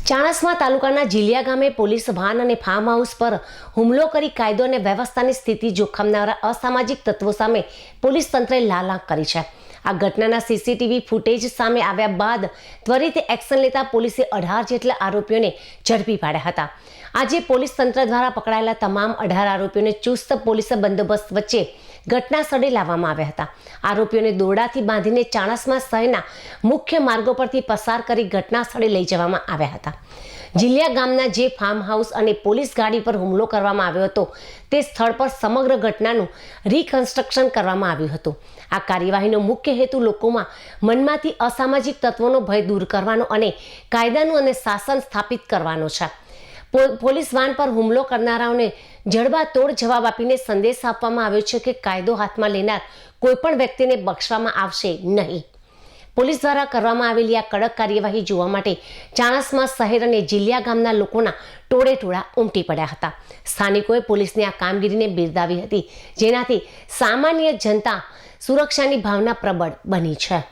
ચાણસ્મા તાલુકાના જીલિયા ગામે police van અને ફાર્મ હાઉસ પર હુમલો કરી કાયદો અને વ્યવસ્થાની સ્થિતિ જોખમનારા અસામાજિક તત્વો સામે પોલીસ તંત્રે લાલ આંખ કરી છે। આ ઘટનાના સીસીટીવી ફૂટેજ સામે આવ્યા બાદ ત્વરિત એક્શન લેતા પોલીસે 18 જેટલા આરોપીઓને ઝડપી પાડ્યા હતા। આજે પોલીસ તંત્ર દ્વારા પકડાયેલા તમામ 18 આરોપીઓને ચુસ્ત પોલીસ બંદોબસ્ત વચ્ચે ઘટના સ્થળે લાવવામાં આવ્યા હતા। આરોપીઓને દોરડાથી બાંધીને ચાણસ્મા શહેરના મુખ્ય માર્ગો પરથી પસાર કરી ઘટના સ્થળે લઈ જવામાં આવ્યા હતા। જીલિયા ગામના જે ફાર્મ હાઉસ અને પોલીસ ગાડી પર હુમલો કરવામાં આવ્યો હતો તે સ્થળ પર સમગ્ર ઘટનાનું રિકન્સ્ટ્રક્શન કરવામાં આવ્યું હતું। આ કાર્યવાહીનો મુખ્ય હેતુ લોકોમાં મનમાંથી અસામાજિક તત્વોનો ભય દૂર કરવાનો અને કાયદાનું અને શાસન સ્થાપિત કરવાનો છે। પોલીસ વાન પર હુમલો કરનારાઓને જડબાતોડ જવાબ આપીને સંદેશ આપવામાં આવ્યો છે કે કાયદો હાથમાં લેનાર કોઈપણ વ્યક્તિને બક્ષવામાં આવશે નહીં। પોલીસ દ્વારા કરવામાં આવેલી આ કડક કાર્યવાહી જોવા માટે ચાણસ્મા શહેર અને જીલિયા ગામના લોકોના ટોળેટોળા ઉમટી પડ્યા હતા। સ્થાનિકોએ પોલીસની આ કામગીરીને બિરદાવી હતી, જેનાથી સામાન્ય જનતા સુરક્ષાની ભાવના પ્રબળ બની છે।